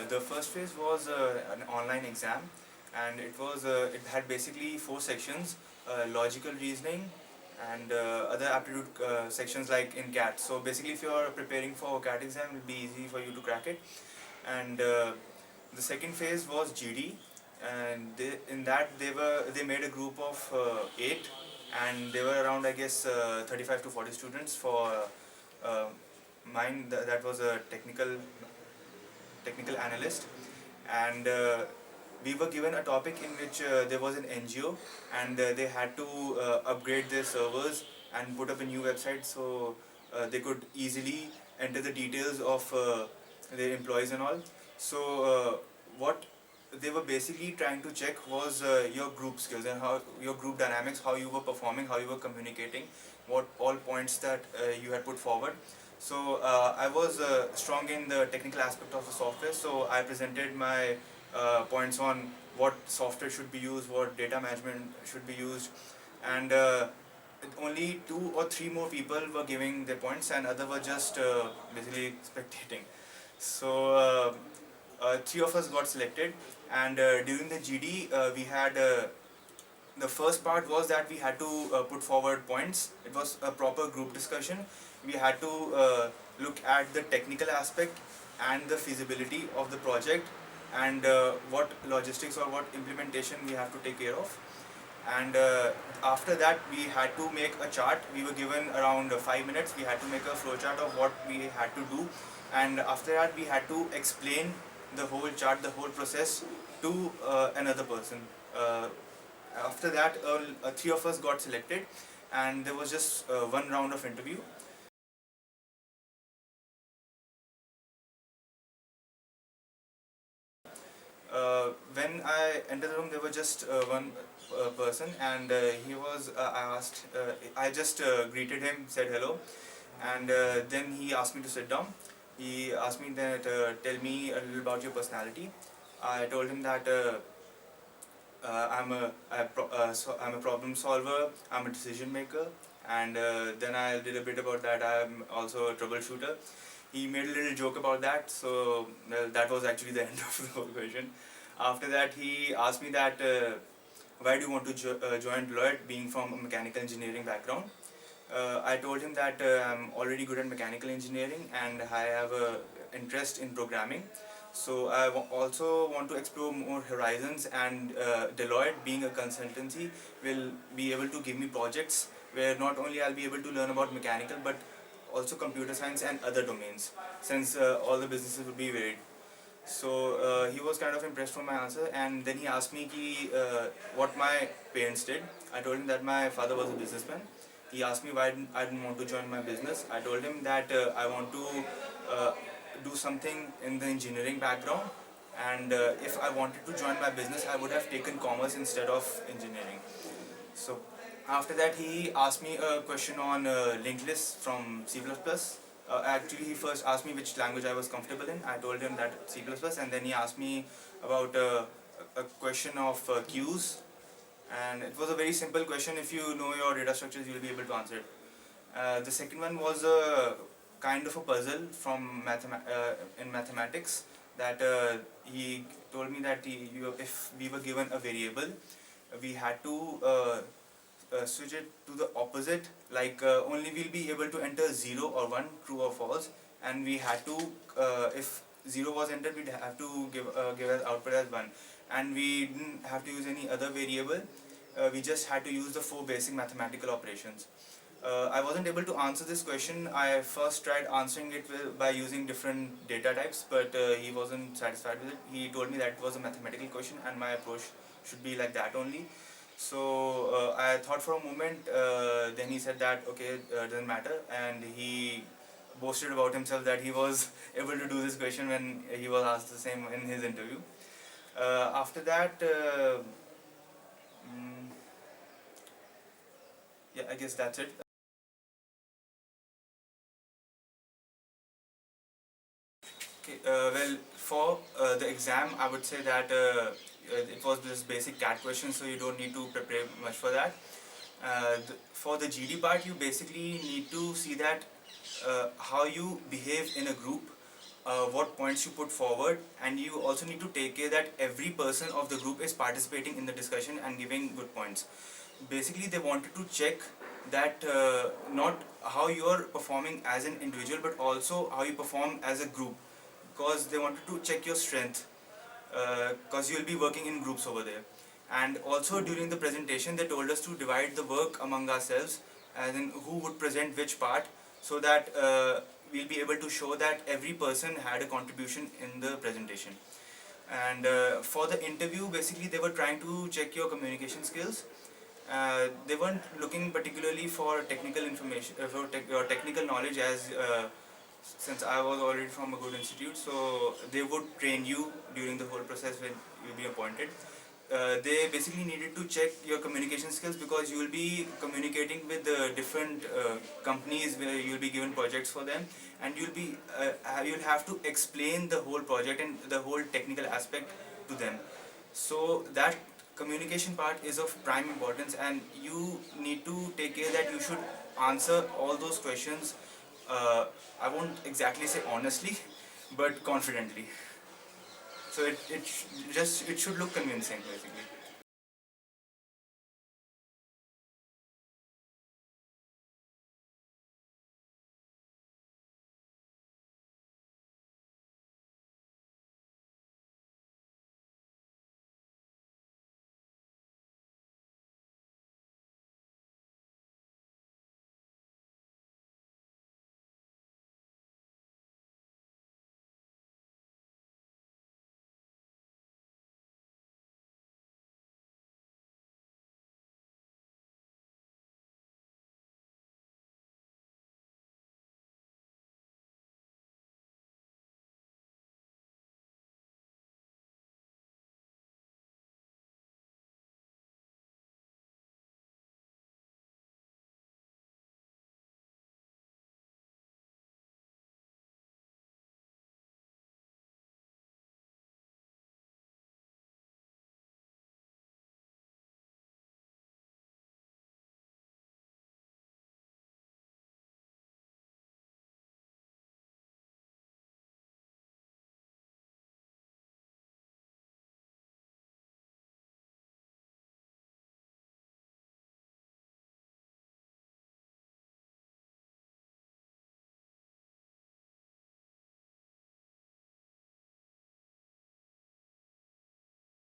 The first phase was an online exam, and it had basically four sections: logical reasoning and other aptitude sections like in CAT. So basically, if you are preparing for CAT exam, it will be easy for you to crack it. And the second phase was GD, and in that they made a group of eight, and they were around, I guess, 35 to 40 students. For uh, mine, that was a technical analyst, and we were given a topic in which there was an NGO, and they had to upgrade their servers and put up a new website, so they could easily enter the details of their employees and all. So what they were basically trying to check was your group skills and how your group dynamics, how you were performing, how you were communicating, what all points that you had put forward. So I was strong in the technical aspect of the software, so I presented my points on what software should be used, what data management should be used, and only two or three more people were giving their points, and other were just basically spectating. So three of us got selected, and during the GD we had. The first part was that we had to put forward points. It was a proper group discussion. We had to look at the technical aspect and the feasibility of the project, and what logistics or what implementation we have to take care of. And after that, we had to make a chart. We were given around 5 minutes. We had to make a flowchart of what we had to do, and after that, we had to explain the whole chart, the whole process to another person. After that, three of us got selected, and there was just one round of interview. When I entered the room, there was just one person, and he was. I asked. I just greeted him, said hello, and then he asked me to sit down. He asked me that, tell me a little about your personality. I told him that. I'm a problem solver. I'm a decision maker, and then I did a bit about that. I'm also a troubleshooter. He made a little joke about that, so that was actually the end of the whole question. After that, he asked me that why do you want to join Deloitte, being from a mechanical engineering background. I told him that I'm already good at mechanical engineering and I have a interest in programming. So I also want to explore more horizons, and Deloitte, being a consultancy, will be able to give me projects where not only I'll be able to learn about mechanical but also computer science and other domains, since all the businesses will be varied. So he was kind of impressed from my answer, and then he asked me what my parents did. I told him that my father was a businessman. He asked me why I didn't want to join my business. I told him that I want to uh, do something in the engineering background, and if I wanted to join my business, I would have taken commerce instead of engineering. So after that, he asked me a question on linked lists from C++. Actually, he first asked me which language I was comfortable in. I told him that C++, and then he asked me about a question of queues, and it was a very simple question. If you know your data structures, you will be able to answer it. The second one was a kind of a puzzle from in mathematics, that he told me that if we were given a variable, we had to switch it to the opposite, like only we'll be able to enter 0 or 1, true or false, and we had to, if 0 was entered, we'd have to give as output as 1, and we didn't have to use any other variable. We just had to use the four basic mathematical operations. I wasn't able to answer this question. I first tried answering it by using different data types, but he wasn't satisfied with it. He told me that it was a mathematical question and my approach should be like that only. So I thought for a moment, then he said that okay, doesn't matter, and he boasted about himself that he was able to do this question when he was asked the same in his interview. After that, mm, yeah, I guess that's it. Okay, well, for the exam, I would say that it was just basic CAT questions, so you don't need to prepare much for that. For the GD part, you basically need to see that how you behave in a group, what points you put forward, and you also need to take care that every person of the group is participating in the discussion and giving good points. Basically, they wanted to check that not how you are performing as an individual, but also how you perform as a group, because they wanted to check your strength, because you'll be working in groups over there. And also during the presentation, they told us to divide the work among ourselves, as in who would present which part, so that we'll be able to show that every person had a contribution in the presentation. And for the interview, basically they were trying to check your communication skills. They weren't looking particularly for technical information, for your technical knowledge, as since I was already from a good institute, so they would train you during the whole process when you'll be appointed. They basically needed to check your communication skills, because you will be communicating with different companies where you'll be given projects for them, and you'll have to explain the whole project and the whole technical aspect to them. So that communication part is of prime importance, and you need to take care that you should answer all those questions. I won't exactly say honestly, but confidently. So it should look convincing basically.